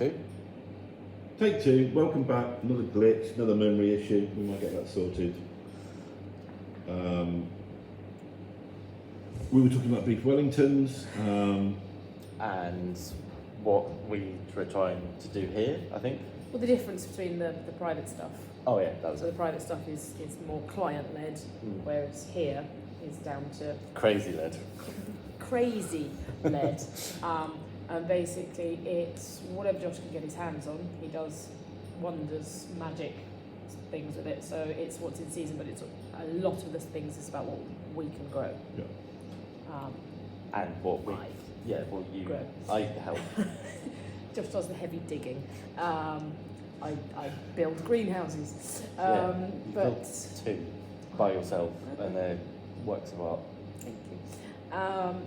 Two? Take two, welcome back, another glitch, another memory issue, we might get that sorted. We were talking about beef Wellingtons, And what we were trying to do here, I think. Well, the difference between the private stuff. Oh yeah, that was So the it. private stuff is more client-led, whereas here is down to Crazy led. crazy-led. And basically it's whatever Josh can get his hands on, he does wonders, magic things with it. So it's what's in season, but it's a lot of the things is about what we can grow. yeah. And what we, I yeah, well you, grow. I help. Josh does the heavy digging. I build greenhouses. Yeah, you But built two by yourself and they're works of art. thank you.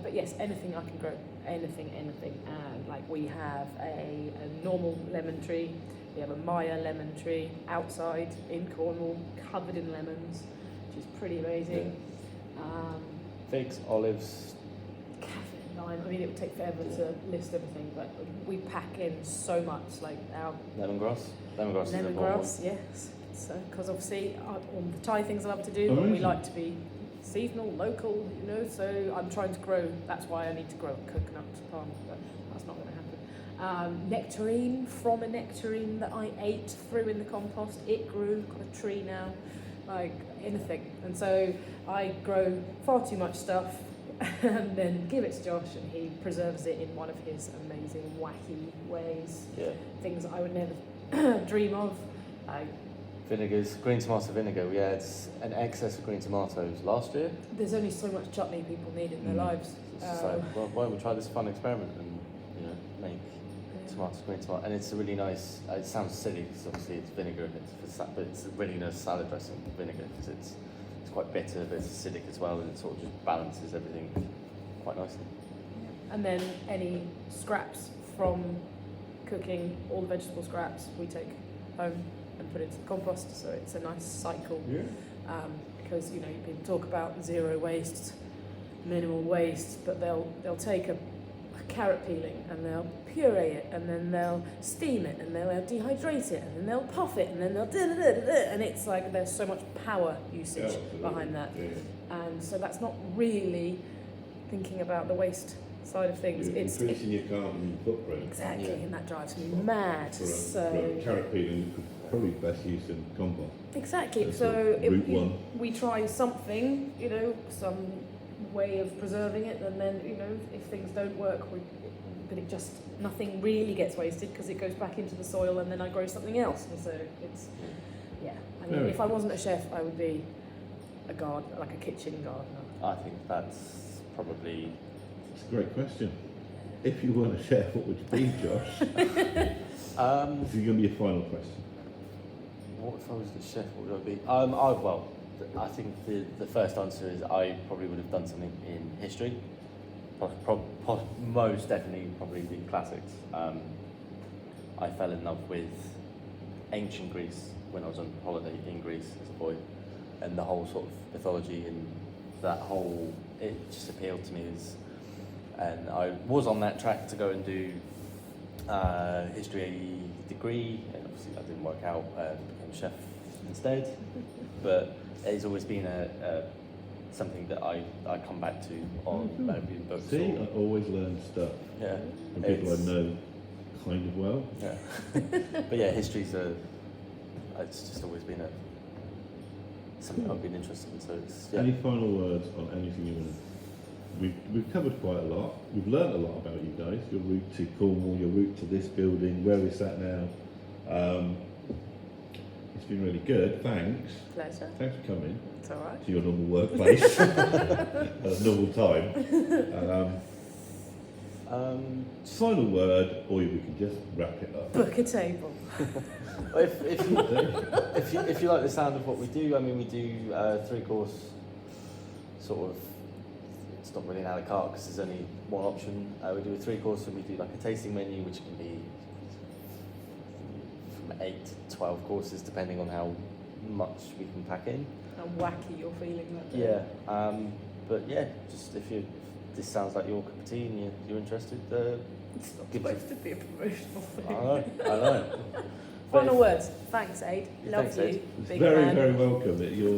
But yes, anything I can grow, anything. And like we have a normal lemon tree, we have a Maya lemon tree outside in Cornwall, covered in lemons, which is pretty amazing. Figs, olives, Caffeine and lime. I mean, it would take forever to list everything, but we pack in so much. Like our lemongrass. Lemongrass is a normal one. lemongrass, yes. So, because obviously, all the Thai things I love to do, but we Amazing. like to be seasonal, local, you know. So I'm trying to grow. That's why I need to grow a coconut palm, but that's not going to happen. Nectarine from a nectarine that I ate, threw in the compost. It grew. Got a tree now, like anything. And so I grow far too much stuff. And then give it to Josh, and he preserves it in one of his amazing, wacky ways. Yeah. Things I would never dream of. Vinegars, green tomato vinegar. We had an excess of green tomatoes last year. There's only so much chutney people need in their lives. It's just like, well, why don't we try this fun experiment and make green tomato, and it's a really nice. It sounds silly because obviously it's vinegar and but it's a really nice salad dressing vinegar because it's quite bitter, but it's acidic as well, and it sort of just balances everything quite nicely. And then any scraps from cooking, all the vegetable scraps we take home and put into the compost, so it's a nice cycle. Yeah. Because people talk about zero waste, minimal waste, but they'll take a carrot peeling and they'll puree it, and then they'll steam it, and they'll dehydrate it, and then they'll puff it, and then they'll and it's like there's so much power usage Absolutely. behind that. Yeah. And so that's not really thinking about the waste side of things. You're increasing your carbon footprint. Exactly, Yeah. and that drives me mad. For So a carrot peeling, probably best used in compost. exactly. That's So route one. we try something, some way of preserving it, and then if things don't work, but it just nothing really gets wasted because it goes back into the soil, and then I grow something else. And so it's I mean, Very if I wasn't a chef, I would be a gardener, like a kitchen gardener. I think that's probably. It's a great question. If you weren't a chef, what would you be, Josh? This is going to be a final question. What if I was the chef? What would I be? I think the first answer is I probably would have done something in history. Most definitely, probably the classics. I fell in love with ancient Greece when I was on holiday in Greece as a boy, and the whole sort of mythology and it just appealed to me and I was on that track to go and do history degree, and obviously that didn't work out. Became a chef instead, but it's always been something that I come back to on maybe in books. See, I always learn stuff Yeah, from people I know kind of well. Yeah, but yeah, history's it's just always been something I've been interested in. So it's, Any final words on anything you want to? We've covered quite a lot. We've learnt a lot about you guys. Your route to Cornwall, your route to this building, where we're sat now. It's been really good. Thanks. Pleasure. Thanks for coming It's all right. to your normal workplace at a normal time. Final word, or we can just wrap it up. Book a table. if you like the sound of what we do, I mean, we do 3-course sort of. It's not really an a la carte because there's only one option. We do a 3-course, and we do like a tasting menu, which can be from 8 to 12 courses, depending on how much we can pack in. How wacky you're feeling that day. Yeah, but yeah, just if this sounds like your cup of tea and you're interested, It's not Give us supposed to be a promotional thing. I know. Final words. Thanks, Aid. Love Thanks, you. Aid. It's Big very, man. very welcome. That you're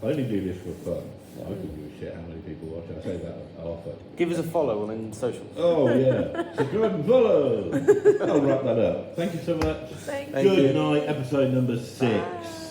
only do this for fun. Yeah. I couldn't give a shit how many people watch. I say that often. Give us a follow on socials. Oh yeah, subscribe and follow. I'll wrap that up. Thank you so much. Thank Thank Good you. night. Episode number 6. Bye.